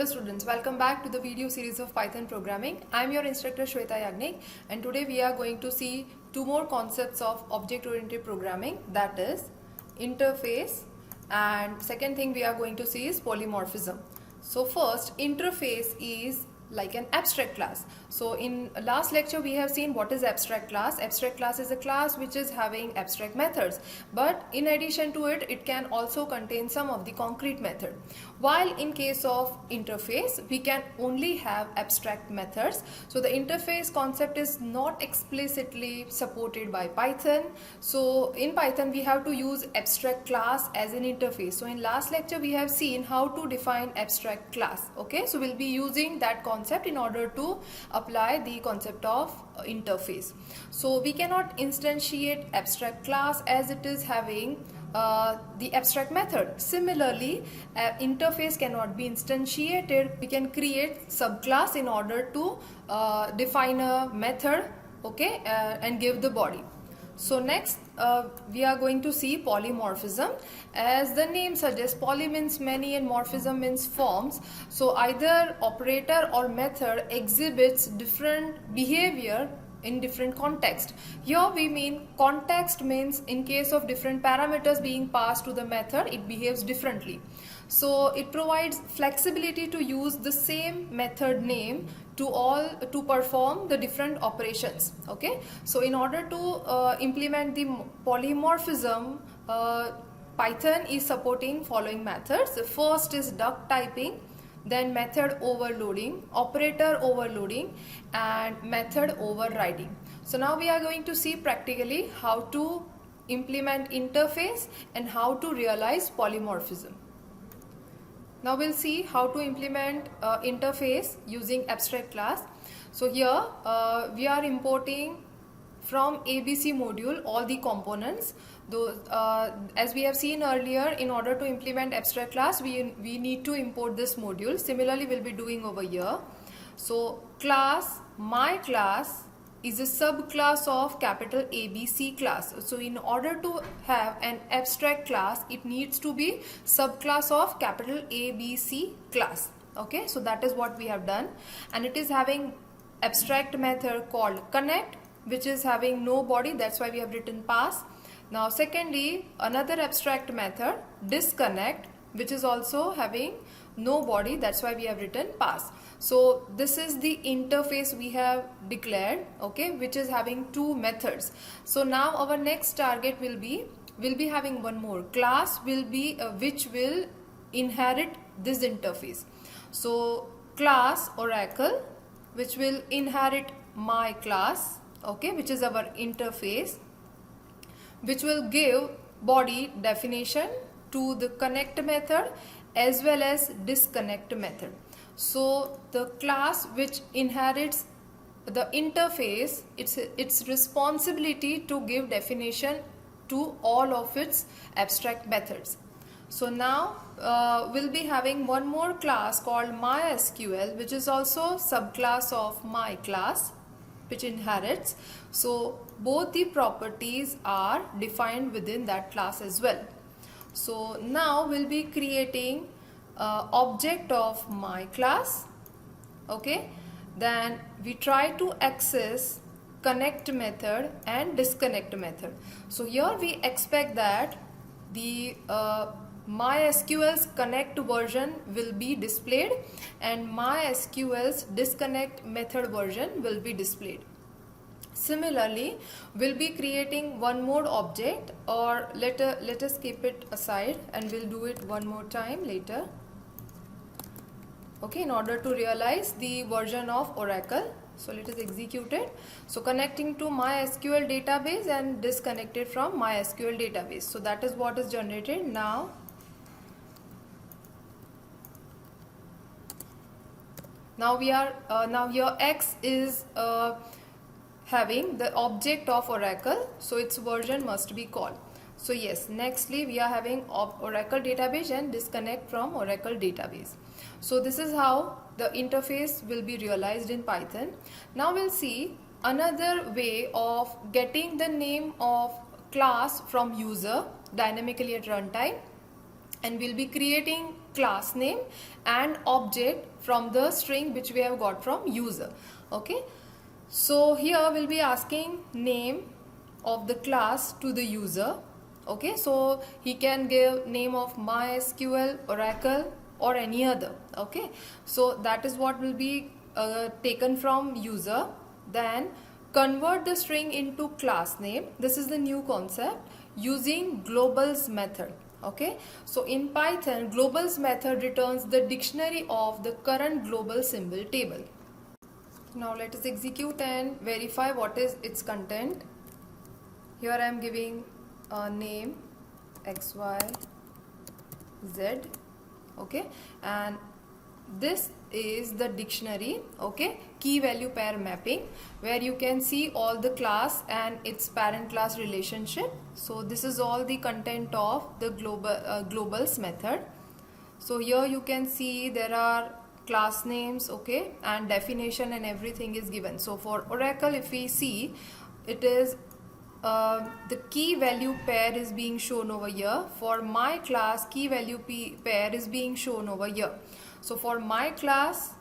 Hello students, welcome back to the video series of Python programming. I am your instructor Shweta Yagnik, and today we are going to see two more concepts of object-oriented programming, that is interface, and second thing we are going to see is polymorphism. So first, interface is like an abstract class. So in last lecture we have seen what is abstract class. Abstract class is a class which is having abstract methods, but in addition to it, it can also contain some of the concrete method. While in case of interface, we can only have abstract methods. So the interface concept is not explicitly supported by Python. So in Python we have to use abstract class as an interface. So in last lecture we have seen how to define abstract class. Okay, so we'll be using that concept in order to apply the concept of interface. So we cannot instantiate abstract class as it is having the abstract method. Similarly, interface cannot be instantiated. We can create subclass in order to define a method, okay, and give the body. So next we are going to see polymorphism. As the name suggests, poly means many and morphism means forms. So either operator or method exhibits different behavior in different context. Here we mean context means in case of different parameters being passed to the method, it behaves differently. So it provides flexibility to use the same method name to perform the different operations. Okay, so in order to implement the polymorphism, Python is supporting following methods. The first is duck typing, then method overloading, operator overloading, and method overriding. So now we are going to see practically how to implement interface and how to realize polymorphism. Now we'll see how to implement interface using abstract class. So here we are importing from ABC module all the components. Those, as we have seen earlier, in order to implement abstract class, we need to import this module. Similarly, we'll be doing over here. So class, my class, is a subclass of capital ABC class. So in order to have an abstract class, it needs to be subclass of capital ABC class. Okay, so that is what we have done, and it is having abstract method called connect, which is having no body, that's why we have written pass. Now secondly, another abstract method disconnect, which is also having no body, that's why we have written pass. So this is the interface we have declared, okay, which is having two methods. So now our next target will be, we'll be having one more class will be which will inherit this interface. So class Oracle, which will inherit my class, okay, which is our interface, which will give body definition to the connect method as well as disconnect method. So the class which inherits the interface, its responsibility to give definition to all of its abstract methods. So now we'll be having one more class called MySQL, which is also subclass of my class, which inherits. So both the properties are defined within that class as well. So now we'll be creating object of my class, okay, then we try to access connect method and disconnect method. So here we expect that the MySQL's connect version will be displayed and MySQL's disconnect method version will be displayed. Similarly, we'll be creating one more object, or let us keep it aside and we'll do it one more time later. Okay, in order to realize the version of Oracle. So let us execute it. So connecting to MySQL database and disconnected from MySQL database. So that is what is generated now. Now we are now here X is having the object of Oracle, so its version must be called. So yes, nextly we are having Oracle database and disconnect from Oracle database. So this is how the interface will be realized in Python. Now we'll see another way of getting the name of class from user dynamically at runtime. and we'll be creating class name and object from the string which we have got from user. Okay, so here we'll be asking name of the class to the user. Okay, so he can give name of MySQL, Oracle, or any other. Okay, so that is what will be taken from user. Then convert the string into class name. This is the new concept using globals method. Okay, so in Python, globals method returns the dictionary of the current global symbol table. Now let us execute and verify what is its content. Here I am giving a name XYZ. Okay, and this is the dictionary, okay, key value pair mapping, where you can see all the class and its parent class relationship. So this is all the content of the globals method. So here you can see there are class names, okay, and definition and everything is given. So for Oracle, if we see, it is the key value pair is being shown over here. For my class, key value pair is being shown over here. So for my class,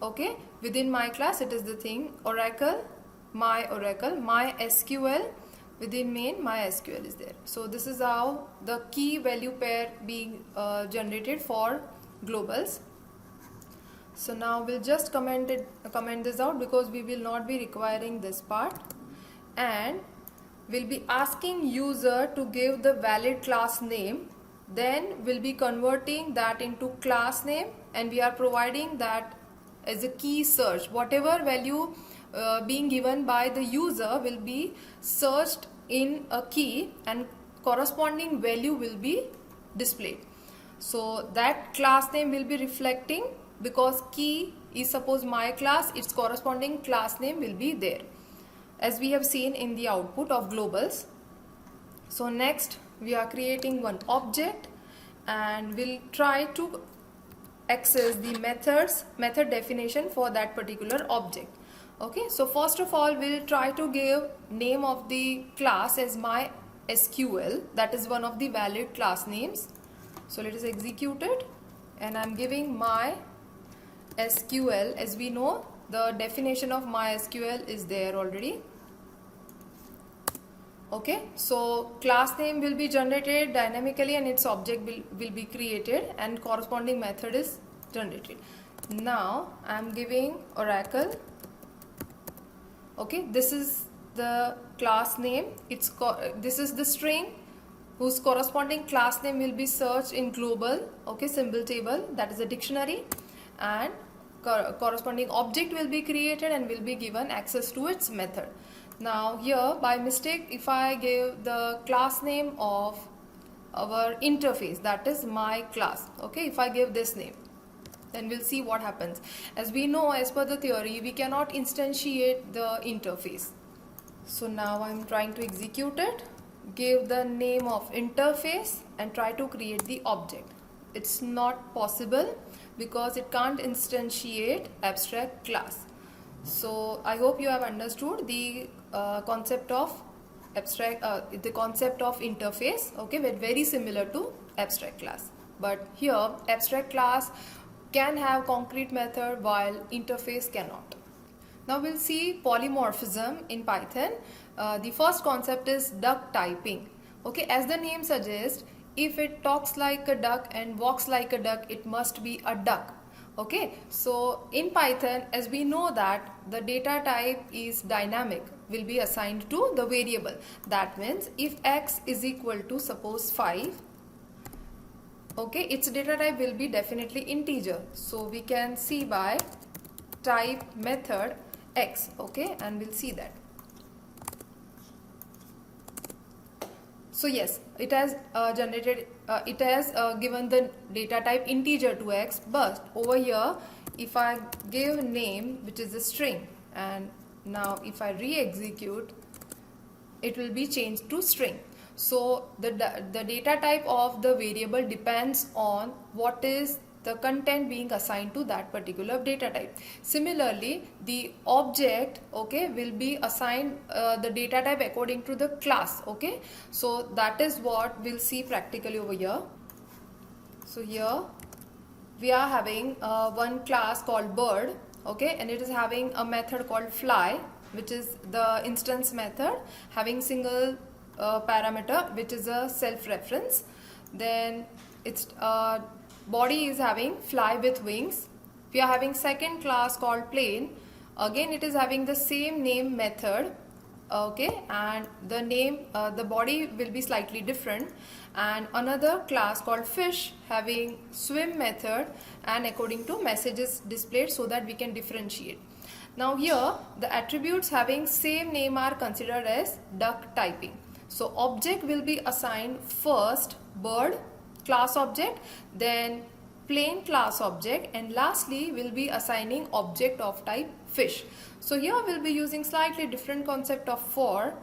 okay, within my class it is the thing Oracle, MySQL, within main MySQL is there. So this is how the key value pair being generated for globals. So now we'll just comment this out because we will not be requiring this part, and we'll be asking user to give the valid class name. Then we'll be converting that into class name, and we are providing that as a key search. Whatever value being given by the user will be searched in a key, and corresponding value will be displayed. So that class name will be reflecting, because key is suppose my class, its corresponding class name will be there, as we have seen in the output of globals. So next we are creating one object, and we'll try to access the method definition for that particular object. Okay, so first of all we'll try to give name of the class as MySQL. That is one of the valid class names. So let us execute it, and I'm giving MySQL. As we know, the definition of MySQL is there already. Okay, so class name will be generated dynamically, and its object will be created, and corresponding method is generated. Now I'm giving Oracle. Okay, this is the class name. This is the string whose corresponding class name will be searched in global, okay, symbol table, that is a dictionary, and corresponding object will be created and will be given access to its method. Now here by mistake, if I give the class name of our interface, that is my class, okay, if I give this name, then we'll see what happens. As we know, as per the theory, we cannot instantiate the interface. So now I'm trying to execute it, give the name of interface, and try to create the object. It's not possible because it can't instantiate abstract class. So I hope you have understood the concept of interface, okay, but very similar to abstract class. But here abstract class can have concrete method while interface cannot. Now we'll see polymorphism in Python. The first concept is duck typing. Okay, as the name suggests, if it talks like a duck and walks like a duck, it must be a duck. Okay, so in Python, as we know that the data type is dynamic, will be assigned to the variable. That means if x is equal to suppose 5, okay, its data type will be definitely integer. So we can see by type method x, okay, and we'll see that. So yes, it has given the data type integer to x, but over here if I give name, which is a string, and now if I re-execute, it will be changed to string. So the data type of the variable depends on what is the content being assigned to that particular data type. Similarly, the object, okay, will be assigned the data type according to the class. Okay, so that is what we'll see practically over here. So here we are having one class called bird, okay, and it is having a method called fly, which is the instance method having single parameter, which is a self-reference. Then its body is having fly with wings. We are having second class called plane. Again, it is having the same name method, okay, and the name the body will be slightly different. And another class called fish having swim method, and according to messages displayed, so that we can differentiate. Now here the attributes having same name are considered as duck typing. So object will be assigned first bird class object, then plane class object, and lastly we'll be assigning object of type fish. So here we'll be using slightly different concept of for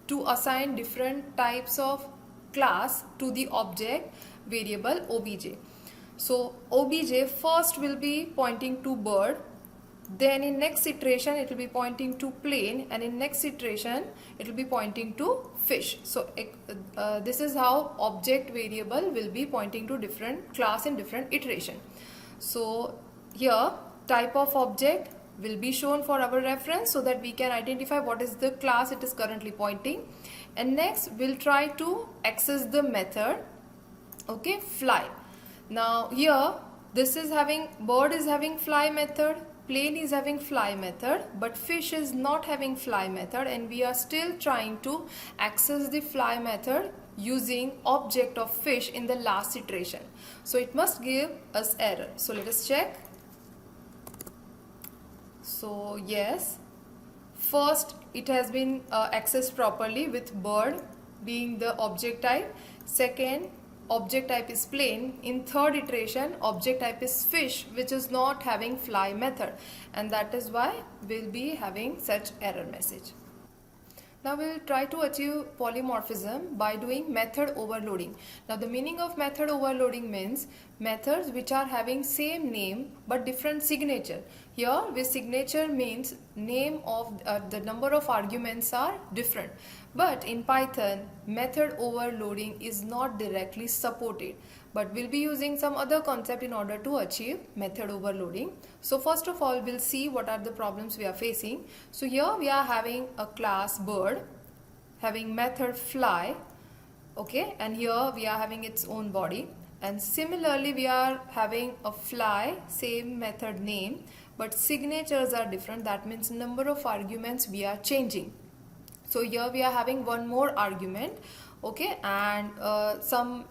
to assign different types of class to the object variable obj. So obj first will be pointing to bird, then in next iteration it will be pointing to plane, and in next iteration it will be pointing to fish. So this is how object variable will be pointing to different class in different iteration. So here type of object will be shown for our reference, so that we can identify what is the class it is currently pointing. And next we'll try to access the method, okay, fly. Now here this is having bird is having fly method, plane is having fly method, but fish is not having fly method, and we are still trying to access the fly method using object of fish in the last iteration. So it must give us error. So let us check. So yes, first it has been accessed properly with bird being the object type. Second, object type is plane. In third iteration, object type is fish, which is not having fly method, and that is why we'll be having such error message. Now we'll try to achieve polymorphism by doing method overloading. Now the meaning of method overloading means methods which are having same name but different signature. Here with signature means name of the number of arguments are different. But in Python, method overloading is not directly supported, but we'll be using some other concept in order to achieve method overloading. So first of all, we'll see what are the problems we are facing. So here we are having a class bird having method fly, okay, and here we are having its own body. And similarly we are having a fly, same method name, but signatures are different. That means number of arguments we are changing. So here we are having one more argument, okay, and some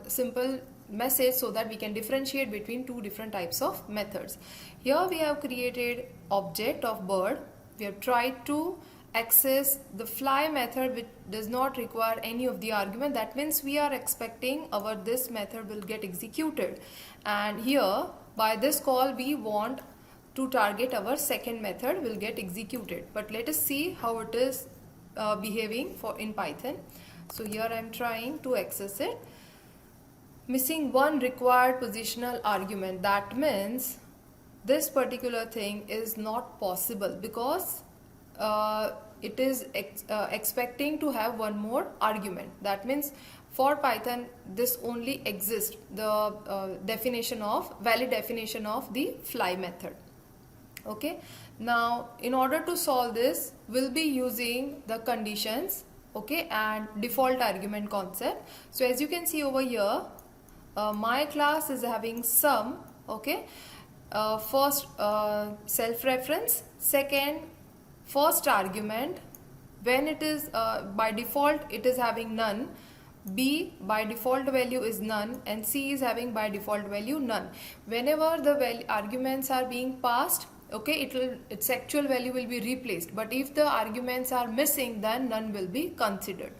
simple message, so that we can differentiate between two different types of methods. Here we have created object of bird. We have tried to access the fly method, which does not require any of the argument. That means we are expecting our this method will get executed, and here by this call we want to target our second method will get executed. But let us see how it is behaving for in Python. So here I am trying to access it, missing one required positional argument. That means this particular thing is not possible, because it is expecting to have one more argument. That means for Python this only exists the definition of valid definition of the fly method. Okay, now in order to solve this we'll be using the conditions, okay, and default argument concept. So as you can see over here, my class is having sum, okay, first self-reference, second first argument, when it is by default it is having none, B by default value is none, and C is having by default value none. Whenever the arguments are being passed, okay, its actual value will be replaced, but if the arguments are missing, then none will be considered.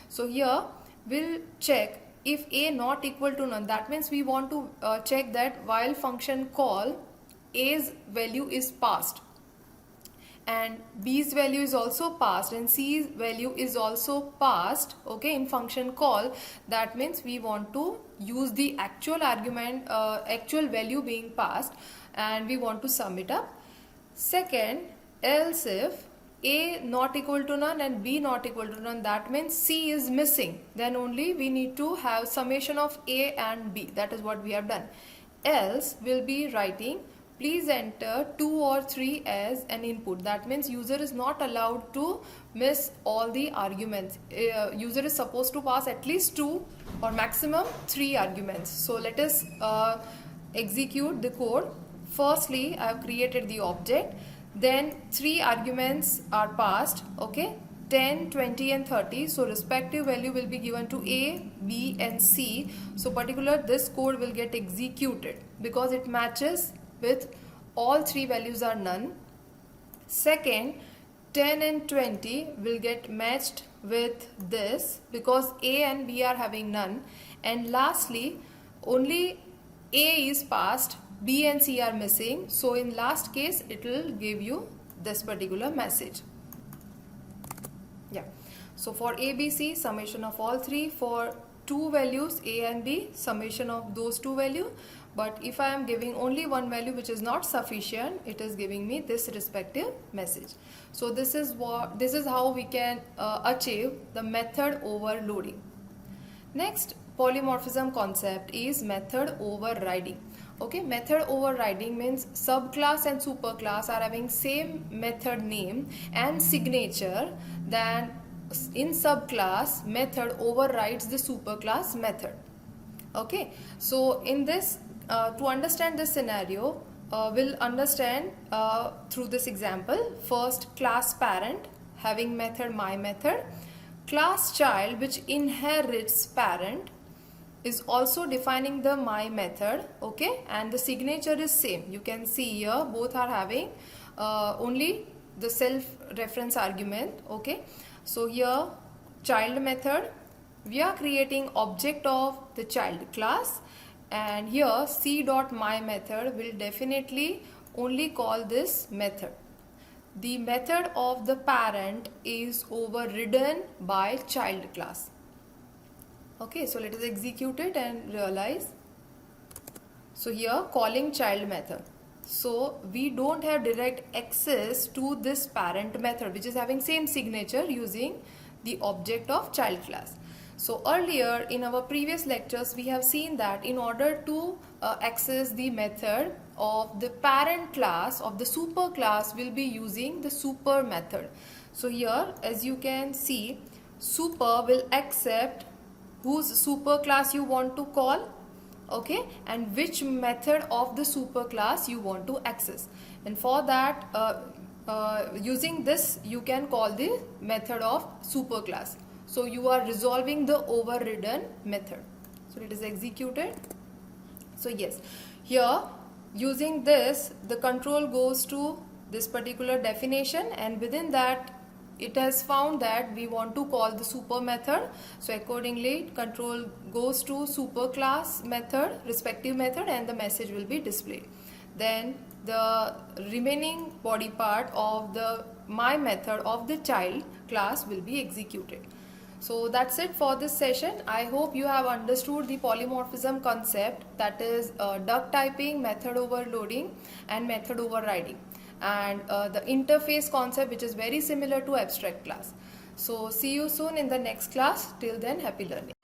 So here we'll check if A not equal to none. That means we want to check that while function call, A's value is passed and B's value is also passed and C's value is also passed, okay, in function call. That means we want to use the actual argument, actual value being passed, and we want to sum it up. Second, else if A not equal to none and B not equal to none, that means C is missing. Then only we need to have summation of A and B. That is what we have done. Else we'll be writing please enter 2 or 3 as an input. That means user is not allowed to miss all the arguments. User is supposed to pass at least 2 or maximum 3 arguments. So let us execute the code. Firstly, I have created the object. Then 3 arguments are passed. Okay, 10, 20 and 30. So respective value will be given to A, B and C. So particular this code will get executed because it matches with all 3 values are none. Second, 10 and 20 will get matched with this because A and B are having none. And lastly, only A is passed, B and C are missing. So in last case, it will give you this particular message. Yeah. So for A, B, C, summation of all 3. For 2 values, A and B, summation of those 2 values. But if I am giving only one value which is not sufficient, it is giving me this respective message. So this is how we can achieve the method overloading. Next polymorphism concept is method overriding. Okay, method overriding means subclass and superclass are having same method name and signature. Then in subclass, method overrides the superclass method. Okay, so in this to understand this scenario, we'll understand through this example. First, class parent having method my method. Class child which inherits parent is also defining the my method. Okay, and the signature is same. You can see here both are having only the self reference argument. Okay, so here child method, we are creating object of the child class. And here c.my method will definitely only call this method. The method of the parent is overridden by child class. Okay, so let us execute it and realize. So here calling child method. So we don't have direct access to this parent method which is having same signature using the object of child class. So earlier in our previous lectures we have seen that in order to access the method of the parent class of the super class, we'll be using the super method. So here as you can see, super will accept whose super class you want to call, okay, and which method of the super class you want to access. And for that using this you can call the method of super class. So you are resolving the overridden method. So it is executed. So yes, here using this the control goes to this particular definition, and within that it has found that we want to call the super method. So accordingly control goes to super class method, respective method, and the message will be displayed. Then the remaining body part of the my method of the child class will be executed. So that's it for this session. I hope you have understood the polymorphism concept, that is duck typing, method overloading and method overriding, and the interface concept which is very similar to abstract class. So see you soon in the next class. Till then, happy learning.